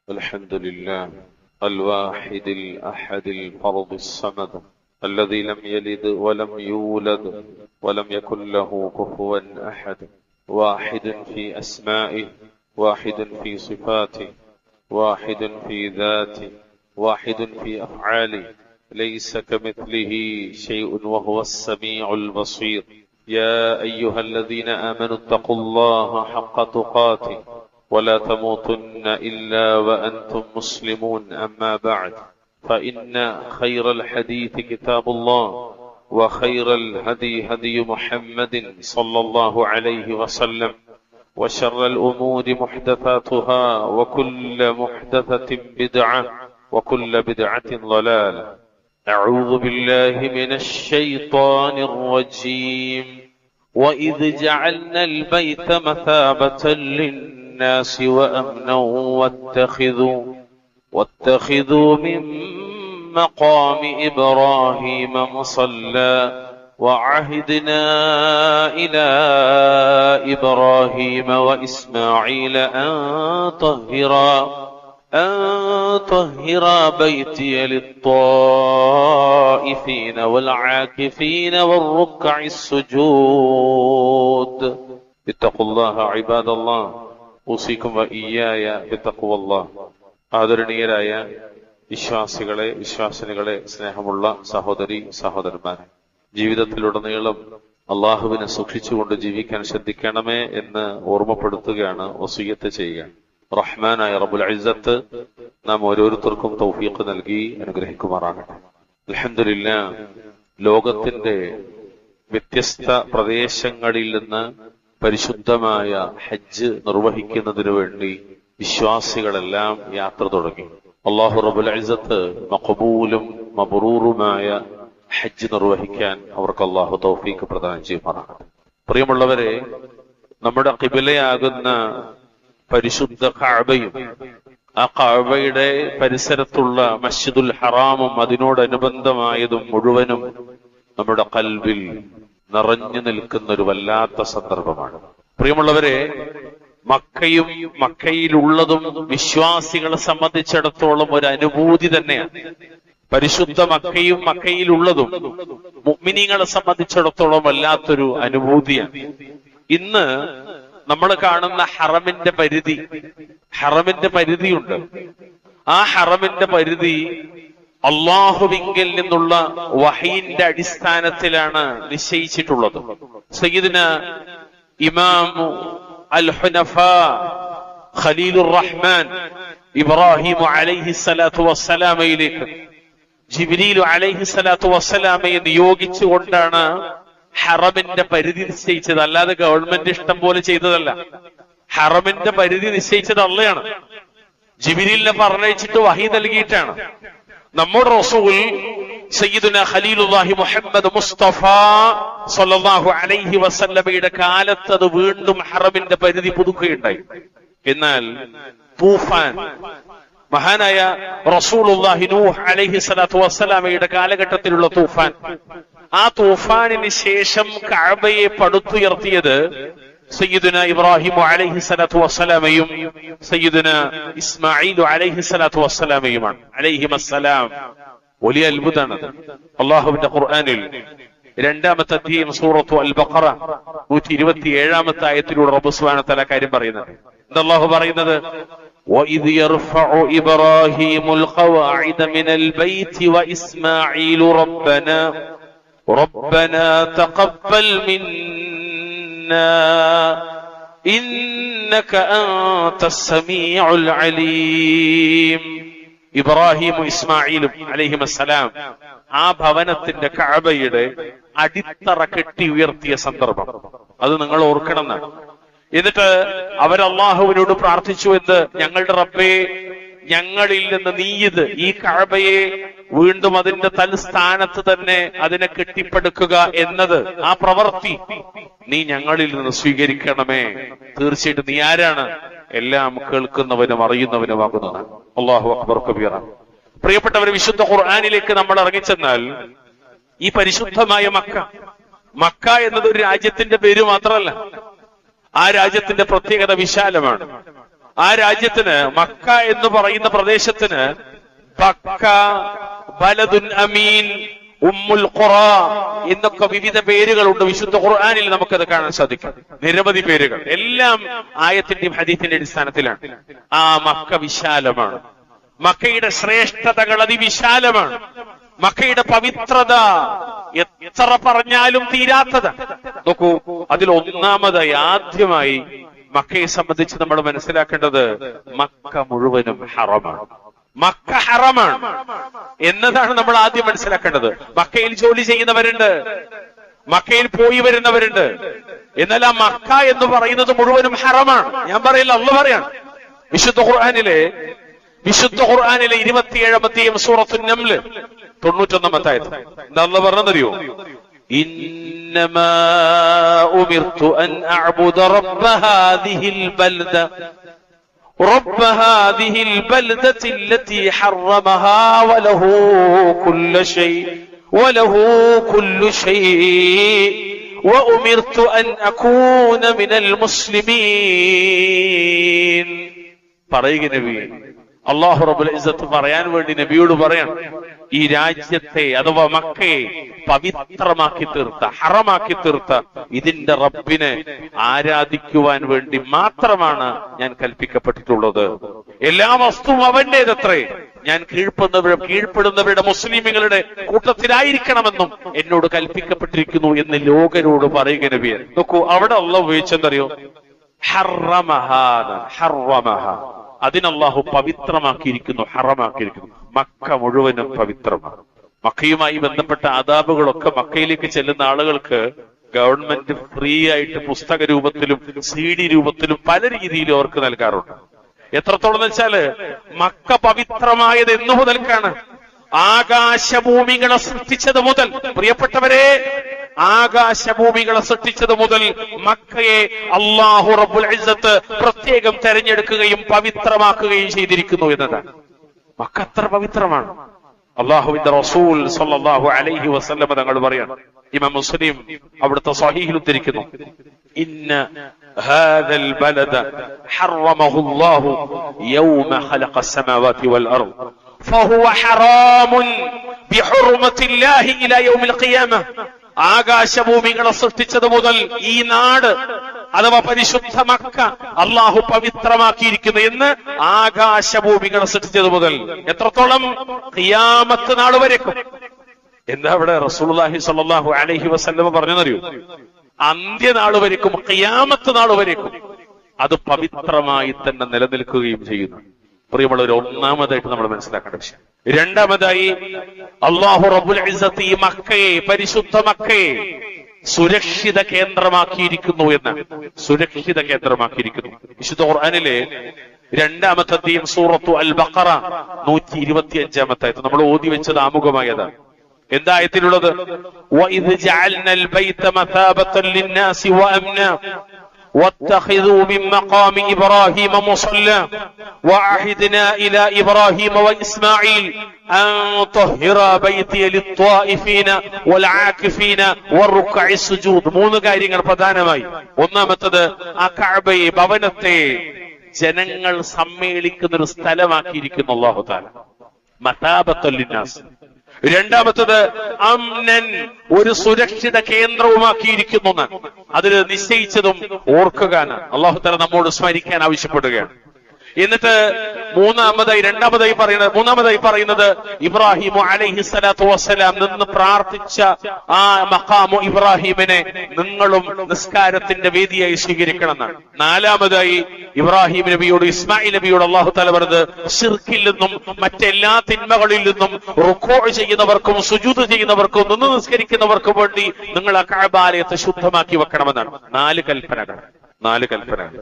الحمد لله الواحد الأحد الفرد الصمد الذي لم يلد ولم يولد ولم يكن له كفوا أحد، واحد في أسمائه، واحد في صفاته، واحد في ذاته، واحد في أفعاله، ليس كمثله شيء وهو السميع البصير. يا أيها الذين آمنوا اتقوا الله حق تقاته ولا تموتن إلا وأنتم مسلمون. أما بعد، فإن خير الحديث كتاب الله، وخير الهدي هدي محمد صلى الله عليه وسلم، وشر الأمور محدثاتها، وكل محدثة بدعة، وكل بدعة ضلالة. أعوذ بالله من الشيطان الرجيم. وإذ جعلنا البيت مثابة للناس وأمنا واتخذوا من مقام إبراهيم مصلى وعهدنا إلى إبراهيم وإسماعيل أن طهرا بيتي للطائفين والعاكفين والركع السجود. اتقوا الله عباد الله، أوصيكم وإياي بتقوى الله. ആദരണീയരായ വിശ്വാസികളെ, വിശ്വാസിനികളെ, സ്നേഹമുള്ള സഹോദരി സഹോദരന്മാരെ, ജീവിതത്തിലുടനീളം അള്ളാഹുവിനെ സൂക്ഷിച്ചുകൊണ്ട് ജീവിക്കാൻ ശ്രദ്ധിക്കണമേ എന്ന് ഓർമ്മപ്പെടുത്തുകയാണ്, വസിയ്യത്ത് ചെയ്യുക. റഹ്മാനായ റബ്ബുൽ ഇസ്സത്ത് നാം ഓരോരുത്തർക്കും തൗഫീഖ് നൽകി അനുഗ്രഹിക്കുമാറാകട്ടെ. അൽഹംദുലില്ലാഹ്, ലോകത്തിന്റെ വ്യത്യസ്ത പ്രദേശങ്ങളിൽ നിന്ന് പരിശുദ്ധമായ ഹജ്ജ് നിർവഹിക്കുന്നതിനു വേണ്ടി വിശ്വാസികളെല്ലാം യാത്ര തുടങ്ങി. അല്ലാഹു റബ്ബുൽ ഇസ്സത്ത് മഖബൂലും മബ്റൂറുമായ ഹജ്ജ് നിർവഹിക്കാൻ അവർക്ക് അല്ലാഹു തൗഫീഖ് പ്രദാനം ചെയ്യുമാറാകട്ടെ. പ്രിയമുള്ളവരെ, നമ്മുടെ ഖിബലയാകുന്ന പരിശുദ്ധ കഅബയും ആ കഅബയുടെ പരിസരത്തുള്ള മസ്ജിദുൽ ഹറാമും അതിനോടനുബന്ധമായതും മുഴുവനും നമ്മുടെ ഖൽബിൽ നിറഞ്ഞു നിൽക്കുന്ന ഒരു വല്ലാത്ത സന്ദർഭമാണ്. പ്രിയമുള്ളവരെ, മക്കയും മക്കയിലുള്ളതും വിശ്വാസികളെ സംബന്ധിച്ചിടത്തോളം ഒരു അനുഭൂതി തന്നെയാണ്. പരിശുദ്ധ മക്കയും മക്കയിലുള്ളതും മുഅ്മിനീങ്ങളെ സംബന്ധിച്ചിടത്തോളം വല്ലാത്തൊരു അനുഭൂതിയാണ്. ഇന്ന് നമ്മൾ കാണുന്ന ഹറമിന്റെ പരിധിയുണ്ട്. ആ ഹറമിന്റെ പരിധി അല്ലാഹുവിങ്കൽ നിന്നുള്ള വഹയിന്റെ അടിസ്ഥാനത്തിലാണ് നിശ്ചയിച്ചിട്ടുള്ളത്. സയ്യിദുന ഇമാം അൽ ഹുനഫാ ഖലീലുർ റഹ്മാൻ ഇബ്രാഹിം അലൈഹിസ്സലാത്തു വസ്സലാമയിലേക്ക് ജിബ്രീൽ അലൈഹിസ്സലാത്തു വസ്സലാമയെ നിയോഗിച്ചുകൊണ്ടാണ് ഹറമിന്റെ പരിധി നിശ്ചയിച്ചത്. അല്ലാതെ ഗവൺമെന്റ് ഇഷ്ടം പോലെ ചെയ്തതല്ല. ഹറമിന്റെ പരിധി നിശ്ചയിച്ചത് അള്ളയാണ്. ജിബ്രീലിനെ പറഞ്ഞയച്ചിട്ട് വഹി നൽകിയിട്ടാണ്. നമ്മുടെ റസൂൽ സയ്യിദുന ഖലീലുല്ലാഹി മുഹമ്മദ് മുസ്തഫ സ്വല്ലല്ലാഹു അലൈഹി വസല്ലമയുടെ കാലത്ത് അത് വീണ്ടും ഹറമിന്റെ പരിധി പുതുക്കുകയുണ്ടായി. എന്നാൽ തൂഫാൻ, മഹാനായ റസൂലുള്ളാഹി നൂഹ് അലൈഹി സ്വലാത്തു വസ്സലാമയുടെ കാലഘട്ടത്തിലുള്ള തൂഫാൻ, ആ തൂഫാനിന് ശേഷം കഅബയെ പടുത്തുയർത്തിയത് സയ്യിദുന ഇബ്രാഹിം അലൈഹി സ്വലാത്തു വസ്സലാമയും സയ്യിദുന ഇസ്മാഈൽ അലൈഹി സ്വലാത്തു വസ്സലാമയുമാണ് അലൈഹിമസ്സലാം. വലിയ അത്ഭുതമാണത്. അല്ലാഹുവിന്റെ ഖുർആനിൽ 2-ാമത്തെ അധ്യായം സൂറത്തു അൽ ബഖറ 127-ാമത്തെ ആയത്തിലൂടെ റബ്ബ് സുബ്ഹാനഹു വ തആല കാര്യം പറയുന്നത്. എന്താ അല്ലാഹു പറയുന്നത്? وَإِذْ يَرْفَعُ إِبْرَاهِيمُ الْقَوَاعِدَ مِنَ الْبَيْتِ وَإِسْمَاعِيلُ رَبَّنَا تَقَبَّلْ مِنَّا إِنَّكَ أَنْتَ السَّمِيعُ الْعَلِيمُ. ഇബ്രാഹിമും ഇസ്മായിലും അലൈഹിമസ്സലാം ആ ഭവനത്തിന്റെ കഅബയുടെ അടിത്തറ കെട്ടി ഉയർത്തിയ സന്ദർഭം അത് നിങ്ങൾ ഓർക്കണം. എന്നിട്ട് അവർ അല്ലാഹുവിനോട് പ്രാർത്ഥിച്ചു, എന്ത്? ഞങ്ങളുടെ റബ്ബേ, ഞങ്ങളിൽ നിന്ന് നീ ഈ കഅബയെ വീണ്ടും അതിന്റെ തൽസ്ഥാനത്ത് തന്നെ അതിനെ കെട്ടിപ്പടുക്കുക എന്നത്, ആ പ്രവൃത്തി നീ ഞങ്ങളിൽ നിന്ന് സ്വീകരിക്കണമേ. തീർച്ചയായിട്ടും നീ ആരാണ്? എല്ലാം കേൾക്കുന്നവനും അറിയുന്നവനുമാകുന്നതാണ്. അല്ലാഹു അക്ബർ കബീറ. പ്രിയപ്പെട്ടവരെ, വിശുദ്ധ ഖുർആനിലേക്ക് നമ്മൾ ഇറങ്ങിച്ചെന്നാൽ ഈ പരിശുദ്ധമായ മക്ക എന്നത് ഒരു രാജ്യത്തിന്റെ പേര് മാത്രമല്ല. ആ രാജ്യത്തിന്റെ പ്രത്യേകത വിശാലമാണ്. ആ രാജ്യത്തിന്, മക്ക എന്ന് പറയുന്ന പ്രദേശത്തിന് ബക്ക, ബലദുൻ അമീൻ, ഉമ്മുൽ ഖുറ എന്നൊക്കെ വിവിധ പേരുകളുണ്ട്. വിശുദ്ധ ഖുർആനിൽ നമുക്കത് കാണാൻ സാധിക്കും. നിരവധി പേരുകൾ, എല്ലാം ആയത്തിന്റെയും ഹദീസിന്റെ അടിസ്ഥാനത്തിലാണ്. ആ മക്ക വിശാലമാണ്. മക്കയുടെ ശ്രേഷ്ഠതകൾ അതിവിശാലമാണ്. മക്കയുടെ പവിത്രത എത്ര പറഞ്ഞാലും തീരാത്തതാണ്. നോക്കൂ, അതിൽ ഒന്നാമതായി ആദ്യമായി മക്കയെ സംബന്ധിച്ച് നമ്മൾ മനസ്സിലാക്കേണ്ടത് മക്ക മുഴുവനും ഹറമാണ്. മക്ക ഹറമാണ് എന്നതാണ് നമ്മൾ ആദ്യം മനസ്സിലാക്കേണ്ടത്. മക്കയിൽ ജോലി ചെയ്യുന്നവരുണ്ട്, മക്കയിൽ പോയി വരുന്നവരുണ്ട്, എന്നാൽ ആ മക്ക എന്ന് പറയുന്നത് മുഴുവനും ഹറമാണ്. ഞാൻ പറയില്ല, അള്ളാഹു പറയാണ്. വിശുദ്ധ ഖുർആനിലെ 27ാമത്തെയും സൂറത്തുൻ നംൽ 91ാമത്തെ ആയത്ത് എന്താ അള്ളാഹു പറഞ്ഞതറിയോ? ഇന്നമാ ഉമിർതു അൻ അഅ്ബുദ റബ്ബ ഹാദിഹിൽ ബൽദ رب هذه البلدة التي حرمها وله كل شيء وأمرت أن أكون من المسلمين. പറയുക നബി, അല്ലാഹു റബ്ബുൽ ഇസ്സത്ത് പറയാൻ വേണ്ടി നബിയോട് പറയാൻ, ഈ രാജ്യത്തെ അഥവാ മക്കയെ പവിത്രമാക്കി തീർത്ത, ഹറമാക്കി തീർത്ത ഇതിന്റെ റബ്ബിനെ ആരാധിക്കുവാൻ വേണ്ടി മാത്രമാണ് ഞാൻ കൽപ്പിക്കപ്പെട്ടിട്ടുള്ളത്. എല്ലാ വസ്തുവും അവന്റേതത്രേ. ഞാൻ കീഴ്പ്പെടുന്നവരുടെ മുസ്ലിമുകളുടെ കൂട്ടത്തിലായിരിക്കണമെന്നും എന്നോട് കൽപ്പിക്കപ്പെട്ടിരിക്കുന്നു എന്ന് ലോകരോട് പറയുക നബിയെ. നോക്കൂ, അവിടെ അല്ലാഹു ഉപയോഗിച്ചെന്തറിയോ? ഹറമഹ. അതിനല്ലാഹു പവിത്രമാക്കിയിരിക്കുന്നു, ഹറമാക്കിയിരിക്കുന്നു. മക്ക മുഴുവനും പവിത്രമാണ്. മക്കയുമായി ബന്ധപ്പെട്ട ആദാബുകളൊക്കെ മക്കയിലേക്ക് ചെല്ലുന്ന ആളുകൾക്ക് ഗവൺമെന്റ് ഫ്രീ ആയിട്ട് പുസ്തക രൂപത്തിലും CD രൂപത്തിലും പല രീതിയിലും അവർക്ക് നൽകാറുണ്ട്. എത്രത്തോളം എന്ന് വെച്ചാല് മക്ക പവിത്രമായത് എന്നു മുതൽക്കാണ്? ആകാശഭൂമികളെ സൃഷ്ടിച്ചത് മുതൽ, പ്രിയപ്പെട്ടവരെ, ആകാശഭൂമികളെ സൃഷ്ടിച്ചത് മുതൽ മക്കയെ അല്ലാഹു റബ്ബുൽ ഇസ്സത്ത് പ്രത്യേകം തെരഞ്ഞെടുക്കുകയും പവിത്രമാക്കുകയും ചെയ്തിരിക്കുന്നു എന്നതാണ്. മക്ക അത്ര പവിത്രമാണ്. അല്ലാഹുവിന്റെ റസൂൽ സ്വല്ലല്ലാഹു അലൈഹി വസല്ലം തങ്ങൾ പറയാണ്, ഇമാം മുസ്ലിം അവിടുത്തെ സ്വഹീഹിൽ ഉദ്ധരിക്കുന്നു, ഇന്ന ഹാദൽ ബലദ ഹറമഹു അല്ലാഹു യൗമ ഖലഖ അസ്സമാവാതി വൽ അർദ് ഫഹുവ ഹറാമുൻ ബിഹുർമത്തില്ലാഹി ഇലാ യൗമിൽ ഖിയാമah. ആകാശഭൂമികളെ സൃഷ്ടിച്ചത് മുതൽ ഈ നാട് അഥവാ പരിശുദ്ധ മക്ക അള്ളാഹു പവിത്രമാക്കിയിരിക്കുന്നു എന്ന് ആകാശഭൂമികളെ സൃഷ്ടിച്ചത് മുതൽ. എത്രത്തോളം? ഖിയാമത്ത് നാൾ വരേക്കും. എന്താ അവിടെ റസൂലുള്ളാഹി സ്വല്ലല്ലാഹു അലൈഹി വസല്ലം പറഞ്ഞെന്നറിയോ? അന്ത്യനാൾ വരേക്കും, ഖിയാമത്ത് നാൾ വരേക്കും അത് പവിത്രമായി തന്നെ നിലനിൽക്കുകയും ചെയ്യുന്നു. പ്രിയമുള്ളവർ, ഒന്നാമതായിട്ട് നമ്മൾ മനസ്സിലാക്കേണ്ട വിഷയം. രണ്ടാമതായി അല്ലാഹു റബ്ബുൽ ഇസ്സത്ത് ഈ മക്കയെ, പരിശുദ്ധ മക്കയെ സുരക്ഷിത കേന്ദ്രമാക്കിയിരിക്കുന്നു എന്ന്. സുരക്ഷിത കേന്ദ്രമാക്കിയിരിക്കുന്നു. വിശുദ്ധ ഖുർആനിലെ 2ാമത്തെ അധ്യായം സൂറത്തു അൽ ബഖറ 125ാമത്തെ ആയത്ത് നമ്മൾ ഓതി വെച്ചത് ആമുഖമായതാണ്. എന്താ ആയത്തിലുള്ളത്? വഇദ് ജഅൽനൽ ബൈത മസാബതൻ ലിന്നാസി വഅംനാ واتخذوا من مقام إبراهيم مصلى وعهدنا إلى إبراهيم وإسماعيل أن طهرا بيتي للطائفين والعاكفين والركع السجود. 3 കാര്യങ്ങൾ പ്രധാനമായി. ഒന്നാമത്തേത്, ആ കഅബയെ, ഭവനത്തെ ജനങ്ങൾ സമ്മേളിക്കുന്ന ഒരു സ്ഥലമാക്കിയിരിക്കുന്നു അല്ലാഹു തആല, മതാബത്തുൽ ലിന്നാസ്. രണ്ടാമത്തത് അംനൻ, ഒരു സുരക്ഷിത കേന്ദ്രവുമാക്കിയിരിക്കുന്നു. അതിൽ നിശ്ചയിച്ചതും ഓർക്കുകയാണ്. അല്ലാഹു തആല നമ്മോട് സ്മരിക്കാൻ ആവശ്യപ്പെടുകയാണ്. എന്നിട്ട് മൂന്നാമതായി പറയുന്നത് ഇബ്രാഹിം അലൈഹിസ്സലാത്തു വസ്സലാം നിന്ന് പ്രാർത്ഥിച്ച ആ മഖാമു ഇബ്രാഹിമിനെ നിങ്ങളും നിസ്കാരത്തിന്റെ വേദിയായി സ്വീകരിക്കണം എന്നാണ്. നാലാമതായി ഇബ്രാഹിം നബിയോട്, ഇസ്മായിൽ നബിയോട് അല്ലാഹു തആല പറഞ്ഞത് ശിർക്കിൽ നിന്നും മറ്റെല്ലാ തിന്മകളിൽ നിന്നും റുക്കൂ ചെയ്യുന്നവർക്കും സുജൂദ് ചെയ്യുന്നവർക്കും നിന്ന് നിസ്കരിക്കുന്നവർക്കും വേണ്ടി നിങ്ങൾ ആ കഅബാലയത്തെ ശുദ്ധമാക്കി വെക്കണമെന്നാണ്. 4 കൽപ്പനകൾ.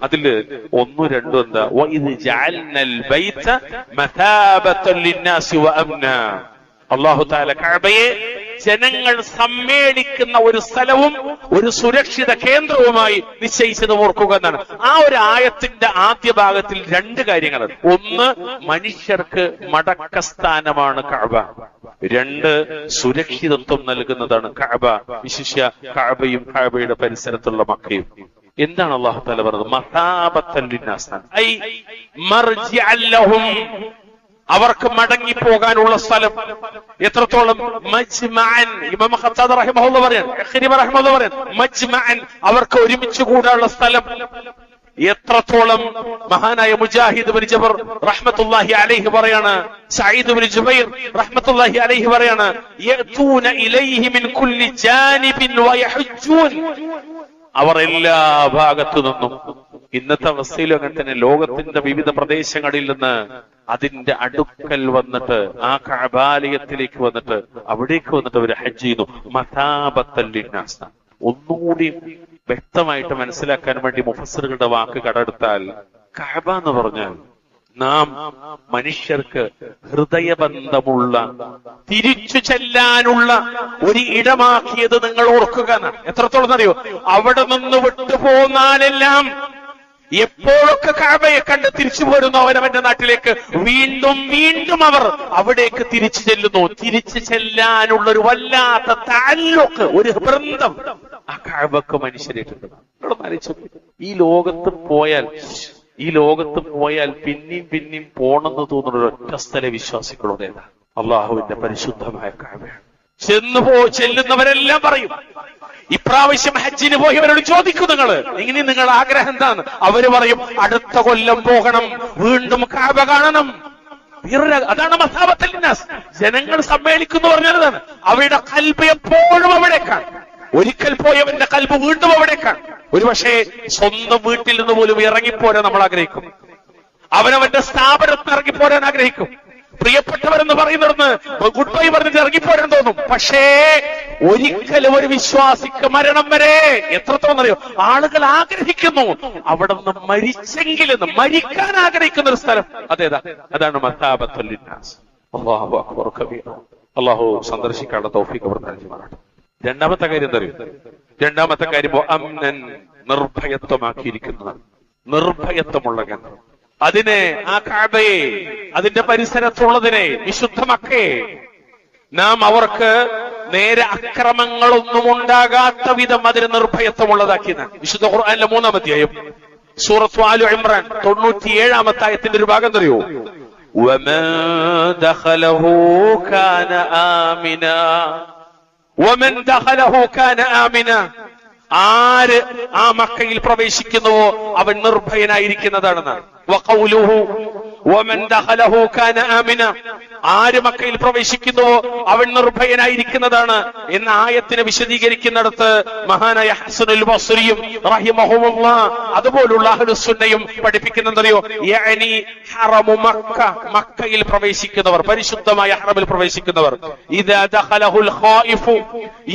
അതില് 1, 2 എന്താ? വഇദ് ജഅൽനൽ ബൈത മസാബതൻ ലിന്നാസി വഅംനാ. അല്ലാഹു തആല കഅബയെ ജനങ്ങൾ സമ്മേളിക്കുന്ന ഒരു സ്ഥലവും ഒരു സുരക്ഷിത കേന്ദ്രവുമായി നിശ്ചയിച്ചത് ഓർക്കുക എന്നാണ്. ആ ഒരു ആയത്തിന്റെ ആദ്യ ഭാഗത്തിൽ 2 കാര്യങ്ങളുണ്ട്. 1, മനുഷ്യർക്ക് മടക്കസ്ഥാനമാണ് കഅബ. 2, സുരക്ഷിതത്വം നൽകുന്നതാണ് കഅബ. വിശിഷ്യ കഅബയും കഅബയുടെ പരിസരത്തുള്ള മക്കയും. എന്താണ് അല്ലാഹു തആല പറഞ്ഞത്? മസാബത്തൻ ലിന്നാസ്, ഐ മർജിഅൻ ലഹും, അവർക്ക് മടങ്ങി പോകാനുള്ള സ്ഥലം. എത്രത്തോളം? മജ്മഅൻ. ഇമാം ഖത്താദ റഹിമഹുല്ലാഹ് പറയാൻ, ഖരീബ റഹിമഹുല്ലാഹ് പറയാൻ, മജ്മഅൻ, അവർക്ക് ഒരുമിച്ച് കൂടാനുള്ള സ്ഥലം. എത്രത്തോളം? മഹാനായ മുജാഹിദ് ഇബ്നു ജബർ റഹ്മത്തുള്ളാഹി അലൈഹി പറയാണ്, സഈദ് ഇബ്നു ജുബൈർ റഹ്മത്തുള്ളാഹി അലൈഹി പറയാണ്, യഅതൂന ഇലൈഹി മിൻ കുല്ലി ജാനിബിൻ വയഹജ്ജൂൻ, അവർ എല്ലാ ഭാഗത്തു നിന്നും, ഇന്നത്തെ അവസ്ഥയിലും അങ്ങനെ തന്നെ, ലോകത്തിന്റെ വിവിധ പ്രദേശങ്ങളിൽ നിന്ന് അതിന്റെ അടുക്കൽ വന്നിട്ട്, ആ കഅബാലയത്തിലേക്ക് വന്നിട്ട്, അവിടേക്ക് വന്നിട്ട് അവർ ഹജ്ജ് ചെയ്യുന്നു. മസാബത്തൻ ലിന്നാസ്. ഒന്നുകൂടി വ്യക്തമായിട്ട് മനസ്സിലാക്കാൻ വേണ്ടി മുഫസ്സിറുകളുടെ വാക്ക് കടമെടുത്താൽ, കഅബ എന്ന് പറഞ്ഞാൽ നാം മനുഷ്യർക്ക് ഹൃദയബന്ധമുള്ള, തിരിച്ചു ചെല്ലാനുള്ള ഒരു ഇടമാക്കിയത് നിങ്ങൾ ഓർക്കുക. എത്രത്തോളം അറിയോ? അവിടെ നിന്ന് വിട്ടുപോന്നാലെല്ലാം എപ്പോഴൊക്കെ കഅബയെ കണ്ട് തിരിച്ചു പോരുന്നു അവനവന്റെ നാട്ടിലേക്ക്, വീണ്ടും വീണ്ടും അവർ അവിടേക്ക് തിരിച്ചു ചെല്ലുന്നു. തിരിച്ചു ചെല്ലാനുള്ള ഒരു വല്ലാത്ത തഅല്ലുഖ്, ഒരു ബന്ധം ആ കഅബക്ക് മനുഷ്യരായിട്ടുണ്ട്. ഈ ലോകത്ത് പോയാൽ പിന്നെയും പിന്നെയും പോണെന്ന് തോന്നുന്ന ഒരൊറ്റ സ്ഥല വിശ്വാസികളുടെ അള്ളാഹുവിന്റെ പരിശുദ്ധമായ കഅബയാണ്. ചെല്ലുന്നവരെല്ലാം പറയും, ഇപ്രാവശ്യം ഹജ്ജിന് പോയവരോട് ചോദിക്കും, നിങ്ങൾ ആഗ്രഹം എന്താണ്? അവര് പറയും, അടുത്ത കൊല്ലം പോകണം, വീണ്ടും കഅബ കാണണം. അതാണ് മസാബത്തുൽ ലിന്നാസ്. ജനങ്ങൾ സമ്മേളിക്കുന്നു പറഞ്ഞാൽ അതാണ്. അവരുടെ ഖൽബ് എപ്പോഴും അവിടേക്കാണ്. ഒരിക്കൽ പോയവന്റെ ഖൽബ് വീണ്ടും അവിടേക്കാണ്. ഒരുപക്ഷെ സ്വന്തം വീട്ടിൽ നിന്ന് പോലും ഇറങ്ങിപ്പോരാൻ നമ്മൾ ആഗ്രഹിക്കും. അവനവന്റെ സ്ഥാപനത്തിൽ ഇറങ്ങിപ്പോരാൻ ആഗ്രഹിക്കും. പ്രിയപ്പെട്ടവരെന്ന് പറയുന്നിടന്ന് ഗുഡ് ബൈ പറഞ്ഞിട്ട് ഇറങ്ങിപ്പോരാൻ തോന്നും. പക്ഷേ ഒരിക്കലും ഒരു വിശ്വാസിക്ക് മരണം വരെ എത്രത്തോളം അറിയോ ആളുകൾ ആഗ്രഹിക്കുന്നു, അവിടെ നിന്ന് മരിച്ചെങ്കിലും മരിക്കാൻ ആഗ്രഹിക്കുന്ന ഒരു സ്ഥലം അതേതാ? അതാണ് മസാബത്തുൽ ലിന്നാസ്. അല്ലാഹു അക്ബർ കബീറ. അല്ലാഹു സന്ദർശിക്കാനുള്ള തൗഫീഖ് പ്രദാനം ചെയ്യുമാറാകട്ടെ. രണ്ടാമത്തെ കാര്യം എന്താ അറിയോ? രണ്ടാമത്തെ കാര്യം അംനൻ, നിർഭയത്വമാക്കിയിരിക്കുന്നതാണ്. നിർഭയത്വമുള്ള കേന്ദ്രം. അതിനെ, ആ കഅബയെ, അതിന്റെ പരിസരത്തുള്ളതിനെ, വിശുദ്ധ മക്കയെ നാം അവർക്ക് നേരെ അക്രമങ്ങളൊന്നും ഉണ്ടാകാത്ത വിധം അതിന് നിർഭയത്വമുള്ളതാക്കിയതാണ്. വിശുദ്ധ ഖുർആനിലെ 3-ാം അധ്യായം സൂറത്ത് ആലു ഇംറാൻ 97-ാമത്തെ ആയത്തിന്റെ ഒരു ഭാഗം അറിയോ? വമൻ ദഖലഹു കാന ആമിനാ, വമൻ ദഖലഹു കാന ആമിനാ, ആര് ആ മക്കയിൽ പ്രവേശിക്കുന്നുവോ അവൻ നിർഭയനായിരിക്കുന്നതാണെന്നാണ്. വഖൗലുഹു വമൻ ദഖലഹു കാന ആമിന, ആര് മക്കയിൽ പ്രവേശിക്കുന്നുവോ അവൻ നിർഭയനായിരിക്കുന്നതാണ് എന്ന ആയത്തിനെ വിശദീകരിക്കുന്നിടത്ത് മഹാനായ ഹസനുൽ ബസ്രിയും റഹിമഹുല്ലാഹ് അതുപോലുള്ള അഹ്ലുസ് സുന്നയും പഠിപ്പിക്കുന്നതറിയോ? യഅനി ഹറമു മക്ക, മക്കയിൽ പ്രവേശിക്കുന്നവർ, പരിശുദ്ധമായ ഹറമിൽ പ്രവേശിക്കുന്നവർ, ഇദാ ദഖലഹുൽ ഖായിഫു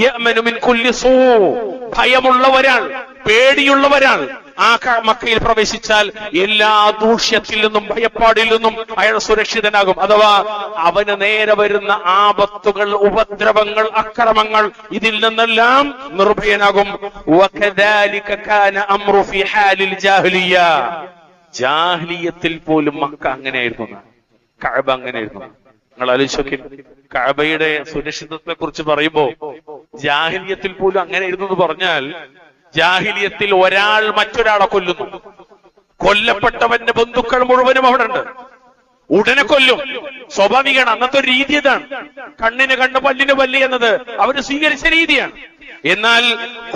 യഅമനു മിൻ കുല്ലി സൂ, ഭയമുള്ളവരാൾ, പേടിയുള്ളവരാൾ ആ മക്കയിൽ പ്രവേശിച്ചാൽ എല്ലാ ദൂഷ്യത്തിൽ നിന്നും ഭയപ്പാടിൽ നിന്നും അയാൾ സുരക്ഷിതനാകും. അഥവാ അവന് നേരെ വരുന്ന ആപത്തുകൾ, ഉപദ്രവങ്ങൾ, അക്രമങ്ങൾ, ഇതിൽ നിന്നെല്ലാം നിർഭയനാകും. വകദാലിക കാന അംറു ഫീ ഹാലിൽ ജാഹിലിയ്യ, ജാഹിലിയത്തിൽ പോലും മക്ക അങ്ങനെയായിരുന്നു, കഅബ അങ്ങനെയായിരുന്നു. നിങ്ങൾ ആലോചിച്ച്, കഅബയുടെ സുരക്ഷിതത്വത്തെ കുറിച്ച് പറയുമ്പോ ജാഹിലിയത്തിൽ പോലും അങ്ങനെയായിരുന്നു എന്ന് പറഞ്ഞാൽ, ജാഹിലിയത്തിൽ ഒരാൾ മറ്റൊരാളെ കൊല്ലുന്നു, കൊല്ലപ്പെട്ടവന്റെ ബന്ധുക്കൾ മുഴുവനും അവിടെ ഉണ്ട്, ഉടനെ കൊല്ലും. സ്വാഭാവികമാണ്, അന്നത്തെ ഒരു രീതി ഇതാണ്. കണ്ണിന് കണ്ണ് പല്ലിന് പല്ല് എന്നത് അവര് സ്വീകരിച്ച രീതിയാണ്. എന്നാൽ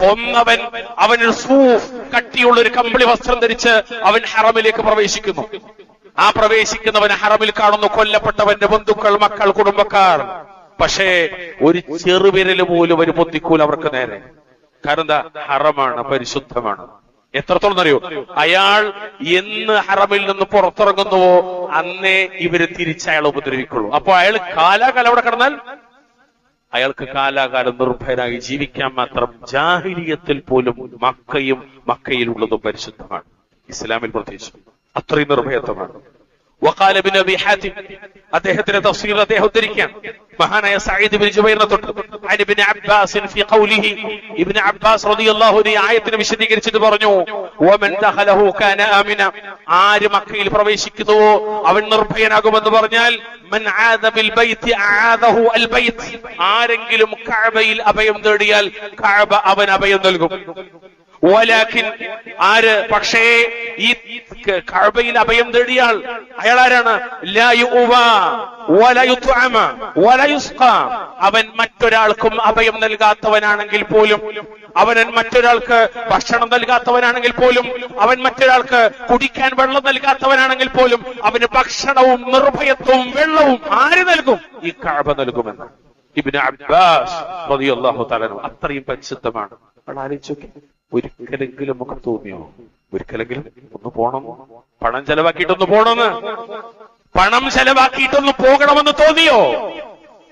കൊന്നവൻ അവനൊരു സൂഫ്, കട്ടിയുള്ള ഒരു കമ്പിളി വസ്ത്രം ധരിച്ച് അവൻ ഹറമിലേക്ക് പ്രവേശിക്കുന്നു. ആ പ്രവേശിക്കുന്നവൻ ഹറമിൽ കാണുന്നു കൊല്ലപ്പെട്ടവന്റെ ബന്ധുക്കൾ, മക്കൾ, കുടുംബക്കാർ. പക്ഷേ ഒരു ചെറുവിരല് പോലും ഒരു പൊത്തിക്കൂൽ അവർക്ക് നേരെ. കാരണം എന്താ? ഹറമാണ്, പരിശുദ്ധമാണ്. എത്രത്തോളം അറിയോ? അയാൾ എന്ന് ഹറമിൽ നിന്ന് പുറത്തിറങ്ങുന്നുവോ അന്നേ ഇവര് തിരിച്ചയാൾ ഉപദ്രവിക്കുള്ളൂ. അപ്പൊ അയാൾ കാലാകാലം അവിടെ കിടന്നാൽ അയാൾക്ക് കാലാകാലം നിർഭയനായി ജീവിക്കാൻ മാത്രം. ജാഹിലിയത്തിൽ പോലും മക്കയും മക്കയിലുള്ളതും പരിശുദ്ധമാണ്. ഇസ്ലാമിൽ പ്രത്യേകിച്ച് അത്രയും നിർഭയത്വമാണ്. وقال ابن ابي حاتم, അദ്ദേഹത്തിന്റെ തഫ്സീർ അദ്ദേഹം ഉദ്ധരിക്കാൻ മഹാനായ സഈദ് ഇബ്നു ജുബൈറിനെ തൊട്ട് അൻ ഇബ്നു അബ്ബാസ് ഫി ഖൗലിഹി, ഇബ്നു അബ്ബാസ് റളിയല്ലാഹു അൻഹു ആയത്തിനെ വിശദീകരിച്ചിട്ട് പറഞ്ഞു, വമൻ ദഖലഹു കാന ആമിന, ആര് മക്കയിൽ പ്രവേശിക്കുന്നുവോ അവൻ നിർഭയനാകുമെന്ന് പറഞ്ഞാൽ, മൻ ആദ ബിൽ ബൈത്തി ആദഹു അൽ ബൈത്ത്, ആരെങ്കിലും കഅബയിൽ അഭയം തേടിയാൽ കഅബ അവൻ അഭയം നൽകും. വലാകിൻ ആര് പക്ഷേ ഈ കഅബയിൽ അഭയം തേടിയാൽ അയാൾ ആരാണ്? ലാ യുഅവ വലാ യുത്അമ വലാ യുസ്ഖ. അവൻ മറ്റൊരാൾക്കും അഭയം നൽകാത്തവനാണെങ്കിൽ പോലും, അവൻ മറ്റൊരാൾക്ക് ഭക്ഷണം നൽകാത്തവനാണെങ്കിൽ പോലും, അവൻ മറ്റൊരാൾക്ക് കുടിക്കാൻ വെള്ളം നൽകാത്തവനാണെങ്കിൽ പോലും അവന് ഭക്ഷണവും നിർഭയത്വവും വെള്ളവും ആര് നൽകും? ഈ കഅബ നൽകുമെന്ന് ഇബ്നു അബ്ബാസ് റളിയല്ലാഹു തആല അത്രയും പരിശുദ്ധമാണ്. ആലോചിച്ചു, ഒരിക്കലെങ്കിലും നമുക്ക് തോന്നിയോ ഒരിക്കലെങ്കിലും ഒന്ന് പോണം, പണം ചെലവാക്കിയിട്ടൊന്ന് പോണമെന്ന്, പണം ചെലവാക്കിയിട്ടൊന്ന് പോകണമെന്ന് തോന്നിയോ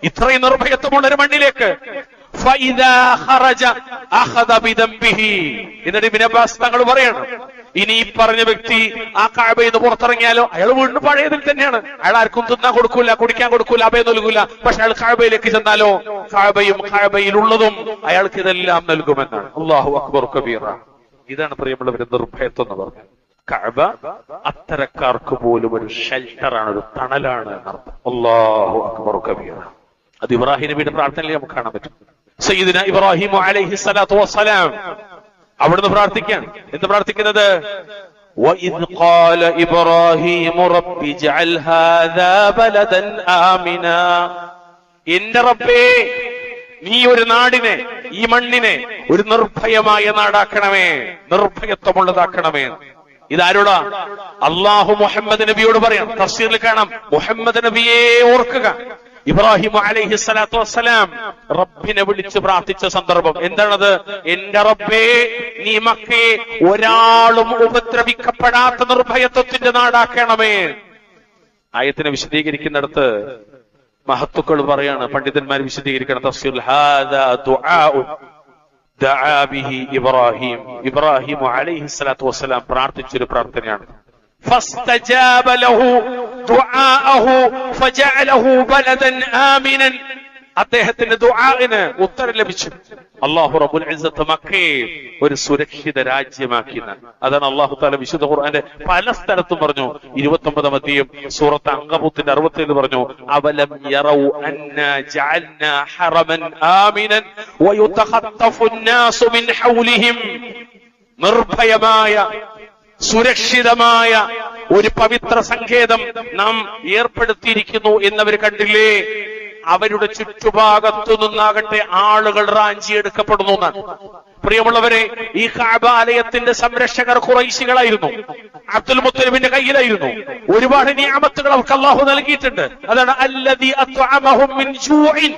ഇത്രയും നിർഭയത്വമുള്ള ഒരു മണ്ണിലേക്ക്? എന്നിട്ട് ഇബ്നു അബ്ബാസ് തങ്ങൾ പറയാണ്, ഇനി ഈ പറഞ്ഞ വ്യക്തി ആ കഅബയിൽ നിന്ന് പുറത്തിറങ്ങിയാലോ അയാൾ വീണ്ടും പഴയതിൽ തന്നെയാണ്. അയാൾ ആർക്കും തിന്നാൻ കൊടുക്കൂല, കുടിക്കാൻ കൊടുക്കൂല, അഭയം നൽകൂല. പക്ഷെ അയാൾ കഅബയിലേക്ക് ചെന്നാലോ കഅബയും കഅബയിലുള്ളതും അയാൾക്ക് ഇതെല്ലാം നൽകുമെന്നാണ്. അല്ലാഹു അക്ബർ കബീറ. ഇതാണ് പ്രിയമുള്ളവരെ നിർഭയത്വം എന്ന് പറഞ്ഞത്. കഅബ അത്തരക്കാർക്ക് പോലും ഒരു ഷെൽട്ടറാണ്, ഒരു തണലാണ് എന്നർത്ഥം. അല്ലാഹു അക്ബർ കബീറ. അത് ഇബ്രാഹിം നബിയുടെ പ്രാർത്ഥനയിൽ നമുക്ക് കാണാൻ പറ്റും. സയ്യിദുന ഇബ്രാഹിം അലൈഹി സ്വലാത്തു വസ്സലാം അവിടുന്ന് പ്രാർത്ഥിക്കാൻ എന്ത് പ്രാർത്ഥിക്കുന്നത്? وَإِذْ قَالَ إِبْرَاهِيمُ رَبِّ اجْعَلْ هَذَا بَلَدًا آمِنًا. എന്റെ റബ്ബേ, നീ ഒരു നാടിനെ, ഈ മണ്ണിനെ ഒരു നിർഭയമായ നാടാക്കണമേ, നിർഭയത്വമുള്ളതാക്കണമേ. ഇതാരോടാ? അല്ലാഹു മുഹമ്മദ് നബിയോട് പറയാം. തഫ്സീറിൽ കാണാം, മുഹമ്മദ് നബിയെ ഓർക്കുക. ഇബ്രാഹിം അലൈഹി സ്വലാത്തു വസ്സലാം റബ്ബിനെ വിളിച്ച് പ്രാർത്ഥിച്ച സന്ദർഭം എന്താണത്? എന്റെ റബ്ബേ, നീ മക്കയെ ഒരാളും ഉപദ്രവിക്കപ്പെടാത്ത നിർഭയത്വത്തിന്റെ നാടാക്കണമേ. ആയത്തിനെ വിശദീകരിക്കുന്നിടത്ത് മഹത്തുക്കൾ പറയാണ്, പണ്ഡിതന്മാർ വിശദീകരിക്കണം തഫ്സീറിൽ, ഹാദാ ദുആഉ ദഅാ ബിഹി ഇബ്രാഹിം. ഇബ്രാഹിം അലൈഹി സ്വലാത്തു വസ്സലാം പ്രാർത്ഥിച്ചൊരു പ്രാർത്ഥനയാണ്. فاستجاب له دعاءه فجعله بلدا آمنا. അദ്ദേഹത്തിന്റെ ദുആഇന് ഉത്തരം ലഭിച്ചു. അല്ലാഹു റബ്ബുൽ ഇസ്സത്ത് മക്കയെ ഒരു സുരക്ഷിത രാജ്യമാക്കി. അതാണ് അല്ലാഹു തആല വിശുദ്ധ ഖുർആന്റെ പല സ്ഥലത്തും പറഞ്ഞു. 29 അധ്യായം സൂറത്ത് അൻകബൂത്തിന്റെ 67 പറഞ്ഞു, അവലം യറൗ അന്നാ ജഅൽനാ ഹറമൻ ആമിനൻ വയുതഖത്തഫു الناس മിൻ ഹൗലിഹിം. നിർഭയമായ സുരക്ഷിതമായ ഒരു പവിത്ര സങ്കേതം നാം ഏർപ്പെടുത്തിയിരിക്കുന്നു എന്നവർ കണ്ടില്ലേ? അവരുടെ ചുറ്റുഭാഗത്തു നിന്നാകട്ടെ ആളുകൾ റാഞ്ചിയെടുക്കപ്പെടുന്നു എന്നാണ്. പ്രിയമുള്ളവരെ, ഈ കഅബ ആലയത്തിന്റെ സംരക്ഷകർ ഖുറൈശികളായിരുന്നു, അബ്ദുൽ മുത്തലിബിന്റെ കയ്യിലായിരുന്നു. ഒരുപാട് നിഅമത്തുകൾ അവർക്ക് അല്ലാഹു നൽകിയിട്ടുണ്ട്. അതാണ് അല്ലദീ അത്അമഹും മിൻ ജൂഇൻ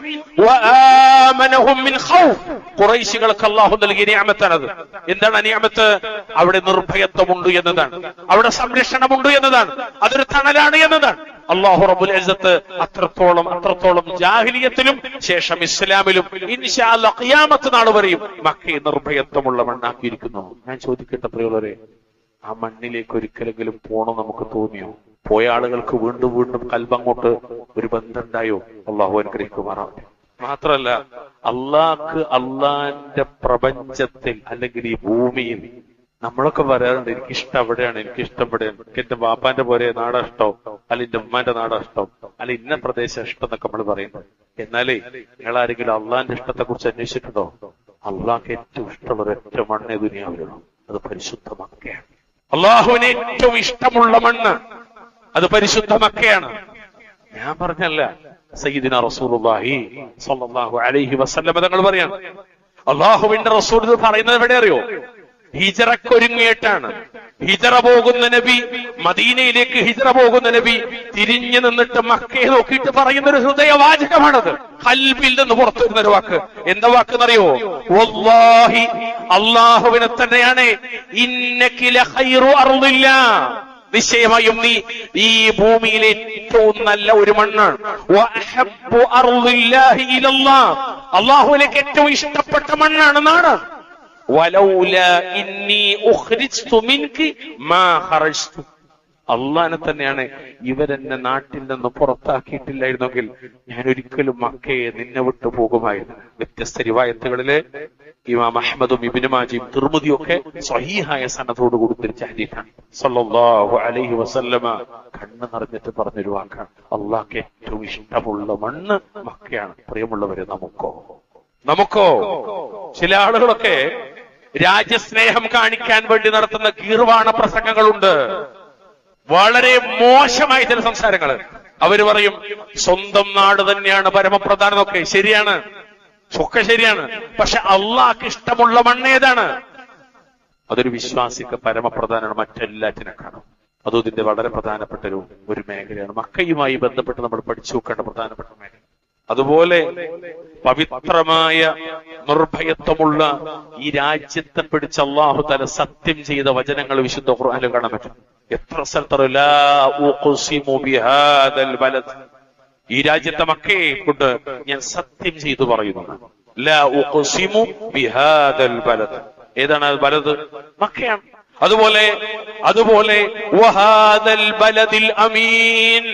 വആമനഹും മിൻ ഖൗഫ്. ഖുറൈശികൾക്ക് അല്ലാഹു നൽകിയ നിഅമത്താണത്. എന്താണ് ആ നിഅമത്ത്? അവിടെ നിർഭയത്വമുണ്ട് എന്നതാണ്, അവിടെ സംരക്ഷണമുണ്ട് എന്നതാണ്, അതൊരു തണലാണ് എന്നതാണ്. അല്ലാഹു റബ്ബുൽ ഇസ്സത്ത് അത്രത്തോളം ജാഹിലിയത്തിലും ശേഷം ഇസ്ലാമിലും ഇൻഷാ അല്ലാഹ് ഖിയാമത്ത് നാൾ വരെയും മക്കയെ നിർഭയത്വമുള്ള മണ്ണാക്കിയിരിക്കുന്നു. ഞാൻ ചോദിക്കട്ടെ പ്രിയമുള്ളവരെ, ആ മണ്ണിലേക്ക് ഒരിക്കലെങ്കിലും പോണം നമുക്ക് തോന്നിയോ? പോയ ആളുകൾക്ക് വീണ്ടും വീണ്ടും കൽബങ്ങോട്ട് ഒരു ബന്ധമുണ്ടായോ? അല്ലാഹു അനുഗ്രഹിക്കുമാറാവട്ടെ. മാത്രല്ല, അള്ളാന്റെ പ്രപഞ്ചത്തിൽ അല്ലെങ്കിൽ ഈ ഭൂമിയിൽ നമ്മളൊക്കെ പറയാറുണ്ട്, എനിക്കിഷ്ടം അവിടെയാണ്, എനിക്കിഷ്ടം ഇവിടെയാണ്, എനിക്ക് എന്റെ ബാപ്പാന്റെ പോലെ നാടാ ഇഷ്ടം, അല്ല എന്റെ ഉമ്മാന്റെ നാടാ ഇഷ്ടം, അല്ല ഇന്ന പ്രദേശം ഇഷ്ടം എന്നൊക്കെ നമ്മൾ പറയുന്നത്. എന്നാലേ നിങ്ങൾ ആരെങ്കിലും അള്ളാന്റെ ഇഷ്ടത്തെ കുറിച്ച് അന്വേഷിച്ചിട്ടുണ്ടോ? അള്ളാഹ്ക്ക് ഏറ്റവും ഇഷ്ടമുള്ള ഒരൊറ്റ മണ്ണേ ദുനിയാവിലുള്ളൂ, അത് പരിശുദ്ധ മക്കയാണ്. അള്ളാഹുവിന് ഏറ്റവും ഇഷ്ടമുള്ള മണ്ണ് അത് പരിശുദ്ധ മക്കയാണ്. ഞാൻ പറഞ്ഞല്ല, സയ്യിദിന റസൂലുള്ളാഹി സ്വല്ലല്ലാഹു അലൈഹി വസല്ലം തങ്ങൾ പറയാണ്. അള്ളാഹുവിന്റെ റസൂൽ ഇത് പറയുന്നത് എവിടെ അറിയോ? ഹിജറക്കൊരുങ്ങിയിട്ടാണ്. ഹിജറ പോകുന്ന നബി, മദീനയിലേക്ക് ഹിജറ പോകുന്ന നബി തിരിഞ്ഞു നിന്നിട്ട് മക്കയെ നോക്കിയിട്ട് പറയുന്ന ഒരു ഹൃദയവാചകമാണത്. ഖൽബിൽ നിന്ന് പുറത്തു വരുന്ന ഒരു വാക്ക്. എന്താ വാക്കെന്നറിയോ? വല്ലാഹി, അള്ളാഹുവിനെ തന്നെയാണ്, ഇന്നക ലഖൈറു അർളില്ലാ, നിശ്ചയമായും നീ ഈ ഭൂമിയിലെ ഏറ്റവും നല്ല ഒരു മണ്ണാണ്. വഅഹബ്ബു അർളില്ലാഹി ഇലല്ലാഹ്, അള്ളാഹുവിലേക്ക് ഏറ്റവും ഇഷ്ടപ്പെട്ട മണ്ണാണ്, നാടാണ്. വലൗലാ ഇന്നി ഉഖ്രിജ്തു മിൻകി മാ ഖറജ്തു, അള്ളാഹനെ തന്നെയാണ്, ഇവരെന്നെ നാട്ടിൽ നിന്ന് പുറത്താക്കിയിട്ടില്ലായിരുന്നെങ്കിൽ ഞാൻ ഒരിക്കലും മക്കയെ നിന്നെ വിട്ടു പോകുമായിരുന്നു. വ്യത്യസ്ത റിവായത്തുകളിലെ ഇമാം അഹ്മദും ഇബ്നു മാജയും തിർമിദിയും ഒക്കെ സ്വഹീഹായ സനദോട് കൂടി തിരിച്ച ഹദീസാണ്. സല്ലല്ലാഹു അലൈഹി വസല്ലമ കണ്ണ് നിറഞ്ഞിട്ട് പറഞ്ഞൊരു വാക്കാണ്, അള്ളാഹ്ക്ക് ഏറ്റവും ഇഷ്ടമുള്ള മണ്ണ് മക്കയാണ്. പ്രിയമുള്ളവരെ, നമുക്കോ ചില ആളുകളൊക്കെ രാജ്യസ്നേഹം കാണിക്കാൻ വേണ്ടി നടത്തുന്ന ഗീർവാണ പ്രസംഗങ്ങളുണ്ട്. വളരെ മോശമായ ചില സംസാരങ്ങൾ. അവര് പറയും സ്വന്തം നാട് തന്നെയാണ് പരമപ്രധാനം ഒക്കെ. ശരിയാണ്, ഒക്കെ ശരിയാണ്. പക്ഷെ അള്ളാഹ്ക്ക് ഇഷ്ടമുള്ള മണ്ണേതാണ്? അതൊരു വിശ്വാസിക്ക് പരമപ്രധാനമാണ് മറ്റെല്ലാറ്റിനെക്കാളും. അതും ഇതിന്റെ വളരെ പ്രധാനപ്പെട്ട ഒരു മേഖലയാണ്. മക്കയുമായി ബന്ധപ്പെട്ട് നമ്മൾ പഠിച്ചു നോക്കേണ്ട പ്രധാനപ്പെട്ട മേഖല. അതുപോലെ പവിത്രമായ നിർഭയത്വമുള്ള ഈ രാജ്യത്തെ പിടിച്ച് അല്ലാഹു തആല സത്യം ചെയ്ത വചനങ്ങൾ വിശുദ്ധ ഖുർആനിൽ കാണാൻ പറ്റും. എത്ര സ്ഥലത്ത് ലാ ഉഖ്സിമു ബിഹാദൽ ബലദ്, ഈ രാജ്യത്തെ മക്കയെ കൊണ്ട് ഞാൻ സത്യം ചെയ്തു പറയുന്നു. ലാ ഉഖ്സിമു ബിഹാദൽ ബലദ്, ഏതാണ് ബലദ്? മക്കയാണ്. അതുപോലെ വഹാദൽ ബലദിൽ അമീൻ,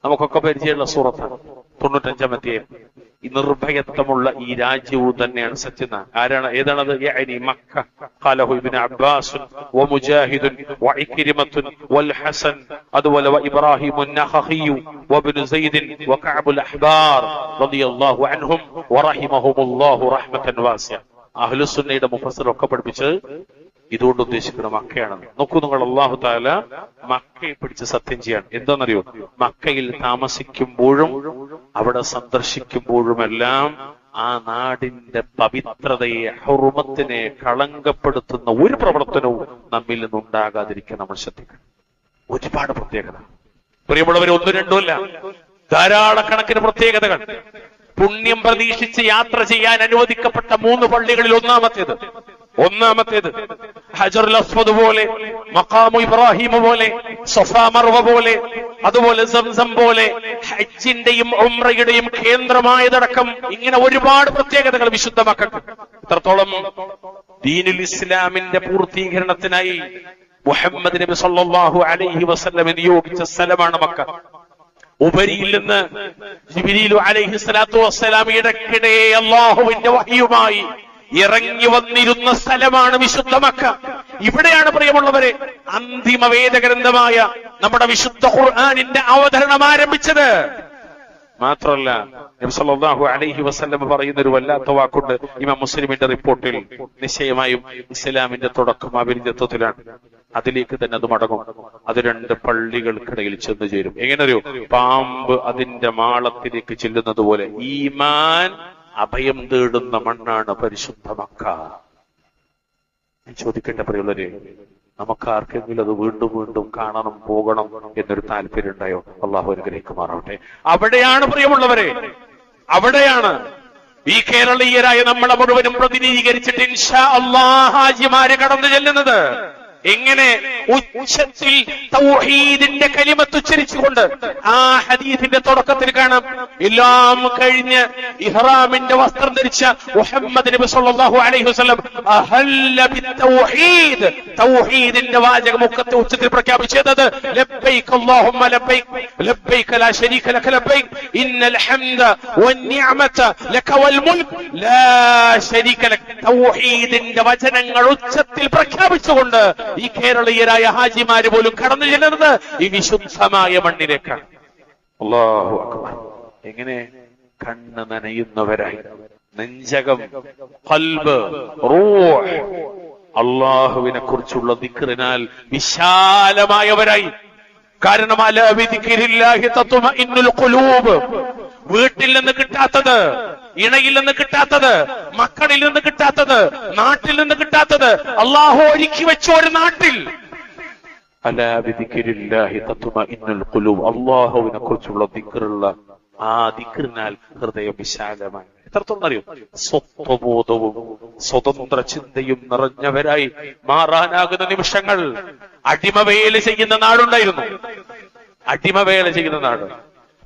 നമുക്കൊക്കെ പരിചയമുള്ള സൂറത്താണ് 95-ാമത്തെ. ഈ നിർഭയത്വമുള്ള ഈ രാജ്യവും തന്നെയാണ് സത്യം. ആരാണ്? ഏതാണത്? യഅനി മക്ക. ഖാലഹു ഇബ്നു അബ്ബാസ് വമുജാഹിദ് വഇക്രിമത്ത് വൽഹസൻ, അതുപോലെ വഇബ്രാഹിം അൻ-നഖഖി വഇബ്നു സൈദ് വകഅബുൽ അഹ്ബാർ റളിയല്ലാഹു അൻഹും വറഹിമഹുമുല്ലാഹു റഹ്മതൻ വാസിഅ. അഹ്ലുസ് സുന്നയുടെ മുഫസ്സിർ ഒക്കെ പഠിപ്പിച്ച് ഇതുകൊണ്ട് ഉദ്ദേശിക്കുന്ന മക്കയാണെന്ന്. നോക്കൂ നിങ്ങൾ, അല്ലാഹു തആല മക്കയെ പിടിച്ച് സത്യം ചെയ്യാണ്. എന്താണെന്നറിയോ? മക്കയിൽ താമസിക്കുമ്പോഴും അവിടെ സന്ദർശിക്കുമ്പോഴുമെല്ലാം ആ നാടിന്റെ പവിത്രതയെ, ഹുർമത്തിനെ കളങ്കപ്പെടുത്തുന്ന ഒരു പ്രവർത്തനവും നമ്മിൽ നിന്നുണ്ടാകാതിരിക്കാൻ നമ്മൾ ശ്രദ്ധിക്കണം. ഒരുപാട് പ്രത്യേകത പ്രിയമുള്ളവർ, ഒന്നും രണ്ടും അല്ല, ധാരാളക്കണക്കിന് പ്രത്യേകതകൾ. പുണ്യം പ്രതീക്ഷിച്ച് യാത്ര ചെയ്യാൻ അനുവദിക്കപ്പെട്ട 3 പള്ളികളിൽ ഒന്നാമത്തേത് ഹജറുൽ അസ്വദ് പോലെ, മഖാമു ഇബ്രാഹിം പോലെ, സഫാ മർവ പോലെ, അതുപോലെ സംസം പോലെ, ഹജ്ജിന്റെയും ഉംറയുടെയും കേന്ദ്രമായതടക്കം ഇങ്ങനെ ഒരുപാട് പ്രത്യേകതകൾ വിശുദ്ധ മക്കൾക്ക്. ഇത്രത്തോളം ദീനുൽ ഇസ്ലാമിന്റെ പൂർത്തീകരണത്തിനായി മുഹമ്മദ് നബി സല്ലല്ലാഹു അലൈഹി വസല്ലം നിയോഗിച്ച സ്ഥലമാണ് മക്ക. ഉപരിയിൽ നിന്ന് ജിബ്രീലു അലൈഹി സ്വലാത്തു വസ്സലാം ഇടയ്ക്കിടെ അല്ലാഹുവിന്റെ വഹയുമായി ഇറങ്ങി വന്നിരുന്ന സ്ഥലമാണ് വിശുദ്ധ മക്ക. ഇവിടെയാണ് പ്രിയമുള്ളവരെ അന്തിമ വേദഗ്രന്ഥമായ നമ്മുടെ വിശുദ്ധ ഖുർആനിന്റെ അവതരണം ആരംഭിച്ചത്. മാത്രമല്ല നബി സല്ലല്ലാഹു അലൈഹി വസല്ലം പറയുന്ന ഒരു വല്ലാത്ത വാക്കുണ്ട് ഇമാം മുസ്ലിമിന്റെ റിപ്പോർട്ടിൽ. നിശ്ചയമായും ഇസ്ലാമിന്റെ തുടക്കം അവിരിജത്വത്തിലാണ്. അതിലേക്ക് തന്നെ അത് മടങ്ങും. അത് 2 പള്ളികൾക്കിടയിൽ ചെന്നു ചേരും. എങ്ങനെയോ പാമ്പ് അതിന്റെ മാളത്തിലേക്ക് ചെല്ലുന്നത് പോലെ ഈമാൻ അഭയം തേടുന്ന മണ്ണാണ് പരിശുദ്ധ മക്ക. ചോദിക്കേണ്ട പ്രിയമുള്ളവരെ, നമുക്ക് ആർക്കെങ്കിലും അത് വീണ്ടും വീണ്ടും കാണണം, പോകണം എന്നൊരു താല്പര്യം ഉണ്ടായോ? അള്ളാഹു അനുഗ്രഹിക്കുമാറാവട്ടെ. അവിടെയാണ് പ്രിയമുള്ളവരെ, അവിടെയാണ് ഈ കേരളീയരായ നമ്മളെ മുഴുവനും പ്രതിനിധീകരിച്ചിട്ട് ഇൻഷാ അല്ലാഹ് ഹാജിമാര് കടന്നു ചെല്ലുന്നത്. എങ്ങനെ? ഉച്ചത്തിൽ തൗഹീദിന്റെ കലിമത്ത് ഉച്ചരിച്ചുകൊണ്ട്. ആ ഹദീസിന്റെ തുടക്കത്തിൽ കാണാം, എല്ലാം കഴിഞ്ഞ് ഇഹ്റാമിന്റെ വസ്ത്രം ധരിച്ച മുഹമ്മദ് നബി സല്ലല്ലാഹു അലൈഹി വസല്ലം അഹല്ല ബിത്തൗഹീദ്, തൗഹീദിന്റെ വാചകം മുഖത്തെ ഉച്ചത്തിൽ പ്രഖ്യാപിച്ചത് ലബ്ബൈക അല്ലാഹുമ്മ ലബ്ബൈക ലബ്ബൈക ലാ ശരീക ലക ലബ്ബൈക ഇന്നൽ ഹംദ വന്നിഅമത ലക വൽ മുൽക് ലാ ശരീക ലക. തൗഹീദിന്റെ വചനങ്ങൾ ഉച്ചത്തിൽ പ്രഖ്യാപിച്ചുകൊണ്ട് ഈ കേരളീയരായ ഹാജിമാര് പോലും കടന്നു ചെല്ലുന്നത് ഈ വിശുദ്ധമായ മണ്ണിലേക്കാണ്. അല്ലാഹു അക്ബർ. എങ്ങനെ? കണ്ണ് നനയുന്നവരായി, നെഞ്ചകം, ഖൽബ്, റൂഹ് അല്ലാഹുവിനെ കുറിച്ചുള്ള ദിക്റിനാൽ വിശാലമായവരായി. കാരണം അലാ ബിദിക്രില്ലാഹി തത്മഇന്നുൽ ഖുലൂബ്. വീട്ടിൽ നിന്ന് കിട്ടാത്തത്, ഇണയിൽ നിന്ന് കിട്ടാത്തത്, മക്കളിൽ നിന്ന് കിട്ടാത്തത്, നാട്ടിൽ നിന്ന് കിട്ടാത്തത് അല്ലാഹു ഒരുക്കി വെച്ച ഒരു നാട്ടിൽ. അലാ ബിദിക്രില്ലാഹി തത്മഇന്നുൽ ഖുലൂബ്. അല്ലാഹുവിനെ കുറിച്ചുള്ള ദിക്റുള്ള ആ ദിക്റിനാൽ ഹൃദയം വിശാലമായി. എത്രത്തോളം അറിയും? സ്വത്വബോധവും സ്വതന്ത്ര ചിന്തയും നിറഞ്ഞവരായി മാറാനാകുന്ന നിമിഷങ്ങൾ. അടിമവേല ചെയ്യുന്ന നാടുണ്ടായിരുന്നു, അടിമവേല ചെയ്യുന്ന നാട്.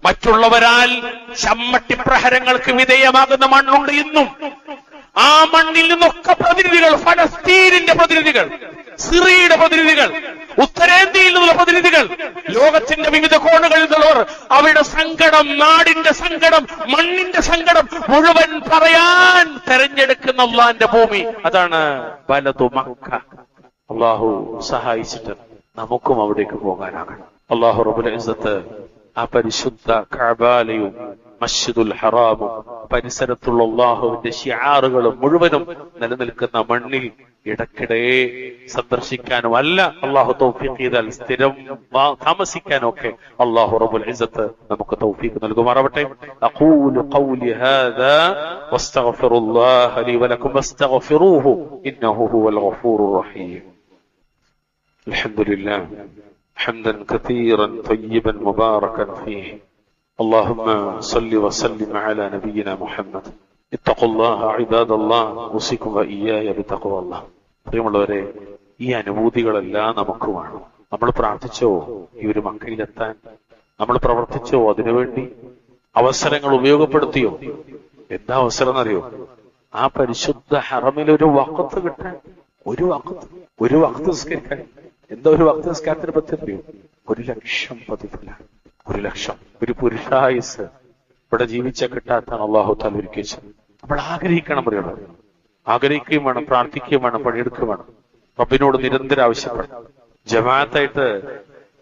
മറ്റുള്ളവരാൽ ചമ്മട്ടിപ്രഹരങ്ങൾക്ക് വിധേയമാകുന്ന മണ്ണുണ്ട് ഇന്നും. ആ മണ്ണിൽ നിന്നൊക്കെ പ്രതിനിധികൾ, ഫലസ്തീനിന്റെ പ്രതിനിധികൾ, സിറിയയുടെ പ്രതിനിധികൾ, ഉത്തരേന്ത്യയിൽ നിന്നുള്ള പ്രതിനിധികൾ, ലോകത്തിന്റെ വിവിധ കോണുകളിൽ നിന്നുള്ളവർ അവരുടെ സങ്കടം, നാടിന്റെ സങ്കടം, മണ്ണിന്റെ സങ്കടം മുഴുവൻ പറയാൻ തെരഞ്ഞെടുക്കുന്ന അല്ലാഹുവിന്റെ ഭൂമി. അതാണ് ബലദു മക്ക. അല്ലാഹു സഹായിച്ചിട്ട് നമുക്കും അവിടേക്ക് പോകാനാകണം. അല്ലാഹു റബ്ബുൽ ഇസ്സത്ത് ആ പരിശുദ്ധ കഅബാലയും മസ്ജിദുൽ ഹറാമും പരിസരത്തുള്ള അള്ളാഹുവിന്റെ ശിആറുകളും മുഴുവനും നിലനിൽക്കുന്ന മണ്ണിൽ ഇടയ്ക്കിടെ സന്ദർശിക്കാനും അല്ല അള്ളാഹു തൗഫീഖ് ചെയ്താൽ സ്ഥിരം താമസിക്കാനൊക്കെ അള്ളാഹു റബ്ബുൽ ഇസ്സത്ത് നമുക്ക് തൗഫീഖ് നൽകുമാറാവട്ടെ. അഖൂലു ഖൗലി ഹാദാ വസ്തഗ്ഫിറുല്ലാഹ ലി വലക്കും വസ്തഗ്ഫിറൂഹു ഇന്നഹു ഹുവൽ ഗഫൂറുർ റഹീം. അൽഹംദുലില്ലാഹ് ഹംദൻ കതീറൻ തയ്യിബൻ മുബാറകൻ ഫീഹി. اللهم صل وسلم على نبينا محمد. اتقوا الله عباد الله اوصيكم واياي بتقوى الله. പ്രിയമുള്ളവരെ, ഈ അനുഭൂതികളെല്ലാം നമുക്ക് വേണം. നമ്മൾ പ്രാർത്ഥിച്ചോ ഈ ഒരു മക്കയിലെത്താൻ? നമ്മൾ പ്രവർത്തിച്ചോ അതിനുവേണ്ടി? അവസരങ്ങൾ ഉപയോഗപ്പെടുത്തിയോ? എന്താ അവസരം എന്നറിയോ? ആ പരിശുദ്ധ ഹറമിൽ ഒരു വഖത്ത് കിട്ടാൻ, ഒരു വഖത്ത് നിസ്കരിക്കാൻ. എന്താ ഒരു വഖത്ത് നിസ്കാരത്തിന് പറ്റിയോ? 1,00,000 പ്രതിഫലം. 1,00,000 ഒരു പുരുഷായുസ് ഇവിടെ ജീവിച്ച കിട്ടാത്താണ് അള്ളാഹു തആല ഒരുക്കിയത്. നമ്മൾ ആഗ്രഹിക്കണം, പറയുന്നത് ആഗ്രഹിക്കുകയും വേണം, പ്രാർത്ഥിക്കുകയും വേണം, പണിയെടുക്കുകയും വേണം. റബ്ബിനോട് നിരന്തരം ആവശ്യപ്പെടണം. ജമാഅത്തായിട്ട്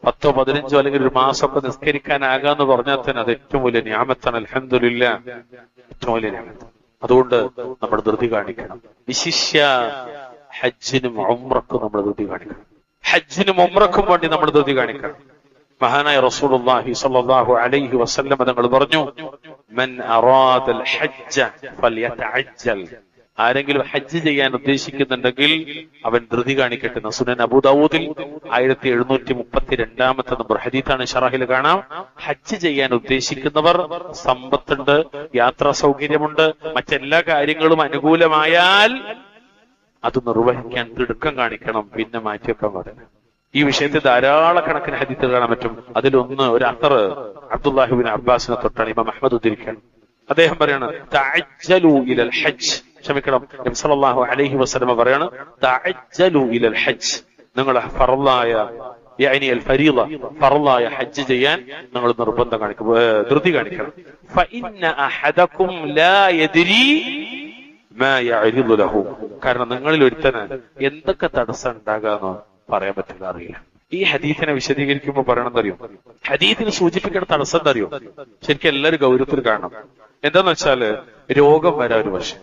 10 15 അല്ലെങ്കിൽ ഒരു മാസമൊക്കെ നിസ്കരിക്കാനാകാന്ന് പറഞ്ഞാൽ തന്നെ അത് ഏറ്റവും വലിയ നിഅമത്താണ്. അൽഹംദുലില്ലാഹ്, ഏറ്റവും വലിയ നിഅമത്ത്. അതുകൊണ്ട് നമ്മൾ ധൃതി കാണിക്കണം. വിശിഷ്യ ഹജ്ജിനും ഉംറക്കും നമ്മൾ ധൃതി കാണിക്കണം. ഹജ്ജിനും ഉംറക്കും വേണ്ടി നമ്മൾ ധൃതി കാണിക്കണം. മഹാനായ റസൂലുള്ളാഹി സ്വല്ലല്ലാഹു അലൈഹി വസല്ലം തങ്ങൾ പറഞ്ഞു, മൻ അറാദൽ ഹജ്ജ ഫൽയതഅജ്ജൽ. ആരെങ്കിലും ഹജ്ജ് ചെയ്യാൻ ഉദ്ദേശിക്കുന്നുണ്ടെങ്കിൽ അവൻ ധൃതി കാണിക്കട്ടെ. സുനൻ അബൂ ദാവൂദിൽ 1732 നമ്പർ ഹദീസാണ്. ശറഹിൽ കാണാം, ഹജ്ജ് ചെയ്യാൻ ഉദ്ദേശിക്കുന്നവർ സമ്പത്തുണ്ട്, യാത്രാ സൗകര്യമുണ്ട്, മറ്റെല്ലാ കാര്യങ്ങളും അനുകൂലമായാൽ അത് നിർവഹിക്കാൻ തിടുക്കം കാണിക്കണം, പിന്നെ മാറ്റിവെക്കാൻ പാടില്ല. ഈ വിഷയത്തിൽ ധാരാളക്കണക്കിന് ഹദീസുകൾ കാണാൻ പറ്റും. അതിലൊന്ന് ഒരു അത്തർ അബ്ദുല്ലാഹി ഇബ്നു അബ്ബാസിനെ തൊട്ടാണ് ഇമാം അഹ്മദ് ഉദ്ധരിക്കുകയാണ്. അദ്ദേഹം പറയാണ്, തഅജ്ജലു ഇലൽ ഹജ്ജ്. ക്ഷമിക്കണം, നബി സല്ലല്ലാഹു അലൈഹി വസല്ലം പറയാണ്, തഅജ്ജലു ഇലൽ ഹജ്ജ്. നിങ്ങൾ ഫർളായ അൽ ഫരീള ഫർളായ ഹജ്ജ് ചെയ്യാൻ നിങ്ങൾ നിർബന്ധം കാണിക്കും, ധൃതി കാണിക്കണം. ഫഇന്ന അഹദകും ലാ യദ്രി മാ യഅരിദു ലഹു. കാരണം നിങ്ങളിൽ ഒരുത്തന് എന്തൊക്കെ തടസ്സം ഉണ്ടാകാന്ന് പറയാൻ പറ്റില്ല, അറിയില്ല. ഈ ഹദീസിനെ വിശദീകരിക്കുമ്പോൾ പറയണമെന്നറിയോ? ഹദീസിന് സൂചിപ്പിക്കേണ്ട തടസ്സം എന്തറിയോ? ശരിക്കും എല്ലാവരും ഗൗരവത്തിൽ കാണണം. എന്താന്ന് വെച്ചാല് രോഗം വരാം. ഒരു പക്ഷെ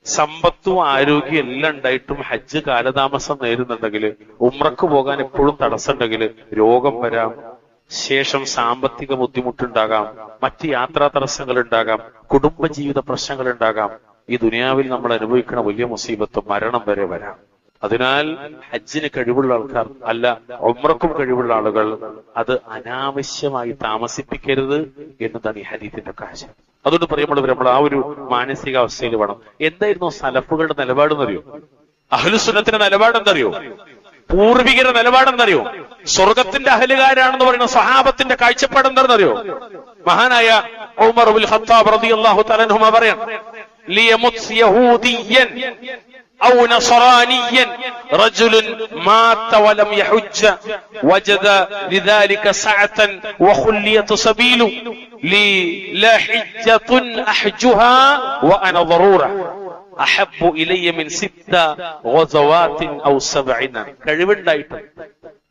സമ്പത്തും ആരോഗ്യം എല്ലാം ഉണ്ടായിട്ടും ഹജ്ജ് കാലതാമസം നേരിടുന്നുണ്ടെങ്കിൽ, ഉംറക്ക് പോകാൻ എപ്പോഴും തടസ്സം ഉണ്ടെങ്കിൽ രോഗം വരാം, ശേഷം സാമ്പത്തിക ബുദ്ധിമുട്ടുണ്ടാകാം, മറ്റ് യാത്രാ തടസ്സങ്ങൾ ഉണ്ടാകാം, കുടുംബജീവിത പ്രശ്നങ്ങൾ ഉണ്ടാകാം. ഈ ദുനിയാവിൽ നമ്മൾ അനുഭവിക്കുന്ന വലിയ മുസീബത്ത് മരണം വരെ വരാം. അതിനാൽ ഹജ്ജിന് കഴിവുള്ള ആൾക്കാർ അല്ല, ഉംറക്കും കഴിവുള്ള ആളുകൾ അത് അനാവശ്യമായി താമസിപ്പിക്കരുത് എന്നതാണ് ഈ ഹദീസിന്റെ കാര്യം. അതുകൊണ്ട് പറയുമ്പോൾ നമ്മൾ ആ ഒരു മാനസികാവസ്ഥയിൽ വേണം. എന്തായിരുന്നു സലഫുകളുടെ നിലപാടെന്നറിയോ? അഹ്ലുസുന്നത്തിന്റെ നിലപാടെന്തറിയോ? പൂർവികരുടെ നിലപാടെന്നറിയോ? സ്വർഗത്തിന്റെ അഹലുകാരാണെന്ന് പറയുന്ന സഹാബത്തിന്റെ കാഴ്ചപ്പാട് എന്താണെന്നറിയോ? മഹാനായ ഉമർ ഇബ്നുൽ ഖത്താബ് റളിയല്ലാഹു തആല അൻഹു പറയാൻ, ലിയമുത് യഹൂദിയൻ أو نصرانيا رجل مات ولم يحج وجد لذلك سعة وخلية سبيله لي لا حجة أحجها وأنا ضرورة أحب إلي من 6 غزوات أو 7.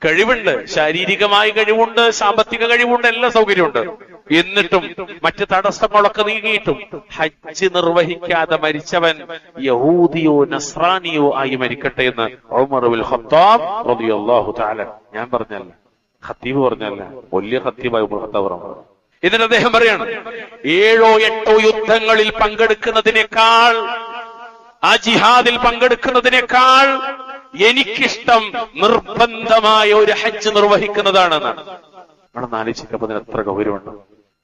കഴിവുണ്ട്, ശാരീരികമായ കഴിവുണ്ട്, സാമ്പത്തിക കഴിവുണ്ട്, എല്ലാ സൗകര്യമുണ്ട്. എന്നിട്ടും മറ്റ് തടസ്സങ്ങളൊക്കെ നീങ്ങിയിട്ടും ഹജ്ജ് നിർവഹിക്കാതെ മരിച്ചവൻ യഹൂദിയോ നസ്രാനിയോ ആയി മരിക്കട്ടെ എന്ന് ഉമർ ഇബ്നുൽ ഖത്താബ് റളിയല്ലാഹു തആല. ഞാൻ പറഞ്ഞല്ല, ഖത്തീബ് പറഞ്ഞല്ല, വലിയ ഖത്തീബായ ഉമർ ഖത്താബ് പറഞ്ഞു. എന്നിട്ട് അദ്ദേഹം പറയാണ്, 7 8 യുദ്ധങ്ങളിൽ പങ്കെടുക്കുന്നതിനേക്കാൾ, ആ ജിഹാദിൽ പങ്കെടുക്കുന്നതിനേക്കാൾ എനിക്കിഷ്ടം നിർബന്ധമായ ഒരു ഹജ്ജ് നിർവഹിക്കുന്നതാണെന്നാണ്. നമ്മൾ ആലോചിക്കുമ്പോൾ അതിന് എത്ര ഗൗരവമുണ്ട്.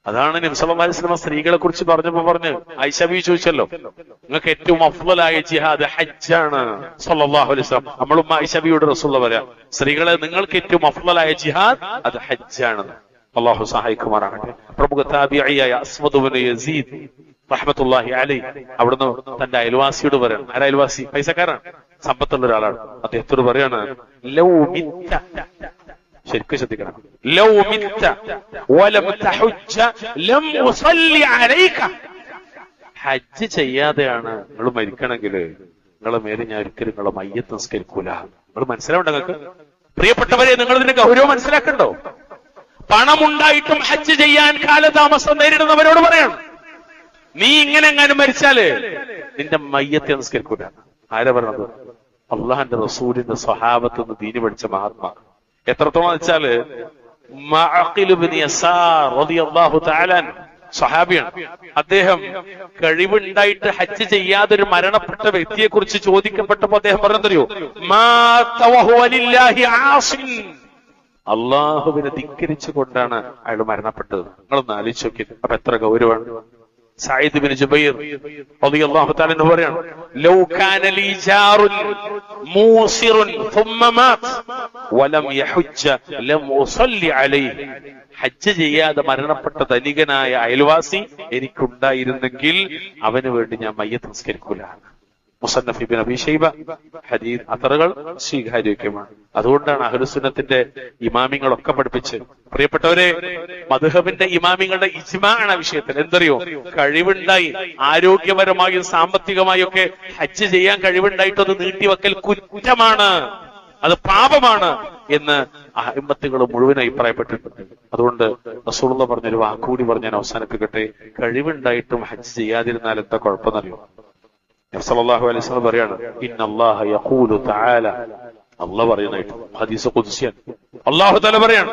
അതാണ് നബി സല്ലല്ലാഹു അലൈഹി വസല്ലം സ്ത്രീകളെ കുറിച്ച് പറഞ്ഞ് ആയിഷ ബീവി ചോദിച്ചല്ലോ, നിങ്ങൾക്ക് ഏറ്റവും അഫ്ളലായ ജിഹാദ് ഹജ്ജാണ് സല്ലല്ലാഹു അലൈഹി വസല്ലം. നമ്മളും ആയിഷ ബീവിയുടെ റസൂലുള്ള പറയാം, സ്ത്രീകളെ നിങ്ങൾക്ക് ഏറ്റവും അഫ്ളലായ ജിഹാദ് അത് ഹജ്ജാണെന്ന്. അള്ളാഹു സഹായിക്കുമാറാകട്ടെ. പ്രമുഖ താബിഈയായ അസ്വദ് ഇബ്നു യസീദ് റഹ്മത്തുള്ളാഹി അലൈഹി അവിടുന്ന് തന്റെ അയൽവാസിയോട് പറയണം. ആരാ അയൽവാസി? പൈസക്കാരാണ്, സമ്പത്തുള്ള ഒരാളാണ്. അദ്ദേഹത്തോട് പറയാണ്, ലൗ മിത്ത, ശരിക്കും ശ്രദ്ധിക്കണം, ലൗ മിത്ത വലം തഹജ്ജ ലം ഉസല്ലി അലൈക. ഹജ്ജ് ചെയ്യാതെയാണ് നിങ്ങൾ മരിക്കണമെങ്കിൽ നിങ്ങളെ മേലെ ഞാൻ ഒരിക്കലും നിങ്ങളെ മയ്യത്ത് നിസ്കരിക്കൂല. നിങ്ങൾ മനസ്സിലാവണ്ട നിങ്ങൾക്ക്? പ്രിയപ്പെട്ടവരെ, നിങ്ങൾ ഇതിന്റെ ഗൗരവം മനസ്സിലാക്കണ്ടോ? പണമുണ്ടായിട്ടും ഹജ്ജ് ചെയ്യാൻ കാലതാമസം നേരിടുന്നവരോട് പറയണം, നീ ഇങ്ങനെ എങ്ങാനും മരിച്ചാല് നിന്റെ മയ്യത്തെ നിസ്കരിക്കൂല. ആരാ പറഞ്ഞത്? അള്ളാഹിന്റെ റസൂലിന്റെ സ്വഹാബത്ത് നിന്ന് ദീനി പഠിച്ച മഹാത്മാ. എത്രത്തോളം വെച്ചാല് മഅഖിൽ ഇബ്നു യസാർ റളിയല്ലാഹു തആല സ്വഹാബിയാണ്. അദ്ദേഹം കഴിവുണ്ടായിട്ട് ഹജ്ജ് ചെയ്യാതൊരു മരണപ്പെട്ട വ്യക്തിയെ കുറിച്ച് ചോദിക്കപ്പെട്ടപ്പോ അദ്ദേഹം പറഞ്ഞതറിയോ? അള്ളാഹുവിനെ ധിക്കരിച്ചു കൊണ്ടാണ് അയാൾ മരണപ്പെട്ടത്. നിങ്ങളൊന്ന് ആലോചിച്ച് നോക്കി. അപ്പൊ എത്ര ഗൗരവമാണ്. സഈദ് ബിൻ ജുബൈർ റളിയല്ലാഹു തആല അൻഹു പറയാണ്, ലൗ കാന ലീ ജാറുൻ മൂസിറുൻ ثم മാത് വലം യഹുജ്ജ ലം ഉസല്ലി അലൈഹി. ഹജ്ജ് ചെയ്യാതെ മരണപ്പെട്ട ധനികനായ അയൽവാസി എനിക്കുണ്ടായിരുന്നെങ്കിൽ അവന് വേണ്ടി ഞാൻ മയ്യത്ത് നിസ്കരിക്കൂല. മുസന്നഫ് ഇബ്നു അബീ ഷൈബ ഹദീസ് അത്തറുകൾ സ്വീകാര്യോഗ്യമാണ്. അതുകൊണ്ടാണ് അഹ്ലുസുന്നത്തിന്റെ ഇമാമിങ്ങളൊക്കെ പഠിപ്പിച്ച്, പ്രിയപ്പെട്ടവരെ, മദ്ഹബിന്റെ ഇമാമിങ്ങളുടെ ഇജ്മാഅ് ആണ് വിഷയത്തിൽ. എന്തറിയോ? കഴിവുണ്ടായി ആരോഗ്യപരമായും സാമ്പത്തികമായും ഒക്കെ ഹജ്ജ് ചെയ്യാൻ കഴിവുണ്ടായിട്ടൊന്ന് നീട്ടിവെക്കൽ കുറ്റമാണ്, അത് പാപമാണ് എന്ന് അഹിമ്മത്തുകൾ മുഴുവൻ അഭിപ്രായപ്പെട്ടിട്ടുണ്ട്. അതുകൊണ്ട് റസൂലുള്ളാഹി പറഞ്ഞൊരു വാക്കുകൂടി പറഞ്ഞ് ഞാൻ അവസാനിപ്പിക്കട്ടെ. കഴിവുണ്ടായിട്ടും ഹജ്ജ് ചെയ്യാതിരുന്നാൽ എന്താ കുഴപ്പമെന്നറിയോ? നബി സല്ലല്ലാഹു അലൈഹി വസല്ലം പറയാണ്, ഇന്നല്ലാഹ യഖൂലു തആല, അല്ലാഹു പറയുന്നതായിട്ട് ഹദീസ് ഖുദ്സിയാണ്. അല്ലാഹു തആല പറയാണ്,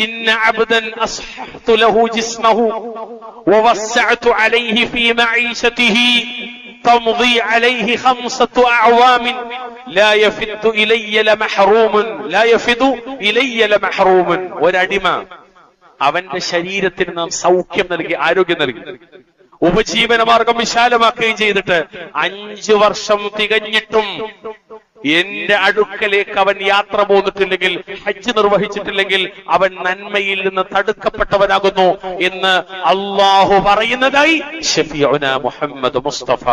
ഇന്ന അബ്ദൻ അസ്ഹഹ്തു ലഹു ജിസ്മഹു വവസ്സഅതു അലൈഹി ഫീ മഈശതിഹി തംദി അലൈഹി 5 അഅവാം ലാ യഫിദു ഇലയ്യ ലമഹറൂമുൻ ലാ യഫിദു ഇലയ്യ ലമഹറൂമുൻ. ഒരടിമ അവന്റെ ശരീരത്തിന് നാം സൗഖ്യം നൽകി, ആരോഗ്യം നൽകി, ഉപജീവന മാർഗം വിശാലമാക്കുകയും ചെയ്തിട്ട് 5 വർഷം തികഞ്ഞിട്ടും എന്റെ അടുക്കലേക്ക് അവൻ യാത്ര പോന്നിട്ടില്ലെങ്കിൽ, ഹജ്ജ് നിർവഹിച്ചിട്ടില്ലെങ്കിൽ അവൻ നന്മയിൽ നിന്ന് തടുക്കപ്പെട്ടവനാകുന്നു എന്ന് അള്ളാഹു പറയുന്നതായി ഷഫീഉനാ മുഹമ്മദ് മുസ്തഫ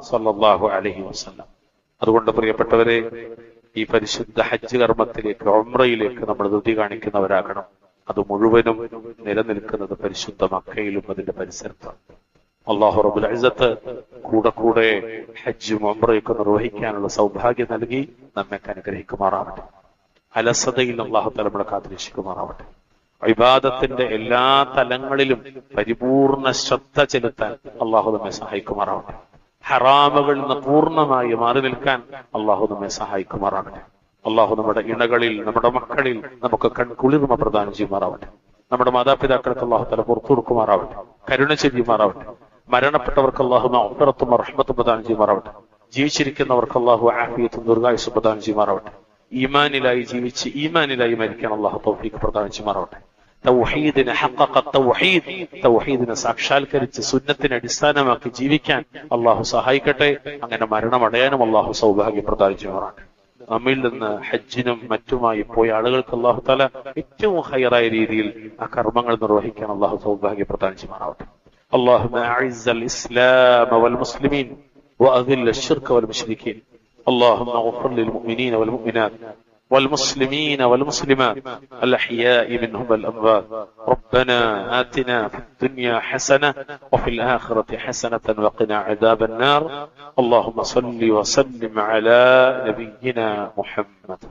സല്ലല്ലാഹു അലൈഹി വസല്ലം. അതുകൊണ്ട് പ്രിയപ്പെട്ടവരെ, ഈ പരിശുദ്ധ ഹജ്ജ് കർമ്മത്തിലേക്ക്, ഉംറയിലേക്ക് നമ്മൾ ധൃതി കാണിക്കുന്നവരാകണം. അത് മുഴുവനും നിലനിൽക്കുന്നത് പരിശുദ്ധ മക്കയിലും അതിന്റെ പരിസരത്താണ്. അല്ലാഹു റബ്ബുൽ ഇസ്സത്ത് കൂടെ ഹജ്ജും ഉംറയൊക്കെ നിർവഹിക്കാനുള്ള സൗഭാഗ്യം നൽകി നമ്മെ അനുഗ്രഹിക്കുമാറാവട്ടെ. അലസതയിൽ അല്ലാഹു തആല നമ്മളെ കാത്തുരക്ഷിക്കുമാറാവട്ടെ. ഇബാദത്തിന്റെ എല്ലാ തലങ്ങളിലും പരിപൂർണ ശ്രദ്ധ ചെലുത്താൻ അല്ലാഹു നമ്മെ സഹായിക്കുമാറാവട്ടെ. ഹറാമുകളിൽ നിന്ന് പൂർണ്ണമായി മാറി നിൽക്കാൻ അല്ലാഹു നമ്മെ സഹായിക്കുമാറാവട്ടെ. അല്ലാഹു നമ്മുടെ ഇണകളിൽ, നമ്മുടെ മക്കളിൽ നമുക്ക് കൺകുളിർമ പ്രദാനം ചെയ്യുമാറാവട്ടെ. നമ്മുടെ മാതാപിതാക്കൾക്ക് അല്ലാഹു തആല പുറത്തു കൊടുക്കുമാറാവട്ടെ, കരുണ ചെയ്യുമാറാവട്ടെ. മരണപ്പെട്ടവർക്ക് അല്ലാഹു മഗ്ഫിറത്തും റഹ്മത്തും പ്രദാനം ചെയ്യുമാറാവട്ടെ. ജീവിച്ചിരിക്കുന്നവർക്ക് അല്ലാഹു ആഫിയത്തും ദീർഘായുസ്സും പ്രദാനം ചെയ്യുമാറാവട്ടെ. ഈമാനിലായി ജീവിച്ച് ഈമാനിലായി മരിക്കാൻ അല്ലാഹു തൗഫീഖ് പ്രദാനം ചെയ്യുമാറാവട്ടെ. തൗഹീദിനെ ഹഖഖ തൗഹീദ്, തൗഹീദിനെ സാക്ഷാത്കരിച്ച് സുന്നത്തിനെ അടിസ്ഥാനമാക്കി ജീവിക്കാൻ അല്ലാഹു സഹായിക്കട്ടെ. അങ്ങനെ മരണമടയാനും അല്ലാഹു സൗഭാഗ്യം പ്രദാനം ചെയ്യുമാറാവട്ടെ. നമ്മിൽ നിന്ന് ഹജ്ജിനും മറ്റുമായി പോയ ആളുകൾക്ക് അല്ലാഹു തആല ഏറ്റവും ഹൈറായ രീതിയിൽ ആ കർമ്മങ്ങൾ നിർവഹിക്കാൻ അല്ലാഹു സൗഭാഗ്യം പ്രദാനം ചെയ്യുമാറാവട്ടെ. اللهم أعز الإسلام والمسلمين وأذل الشرك والمشركين. اللهم اغفر للمؤمنين والمؤمنات والمسلمين والمسلمات الأحياء منهم والأموات. ربنا آتنا في الدنيا حسنة وفي الآخرة حسنة وقنا عذاب النار. اللهم صل وسلم على نبينا محمد.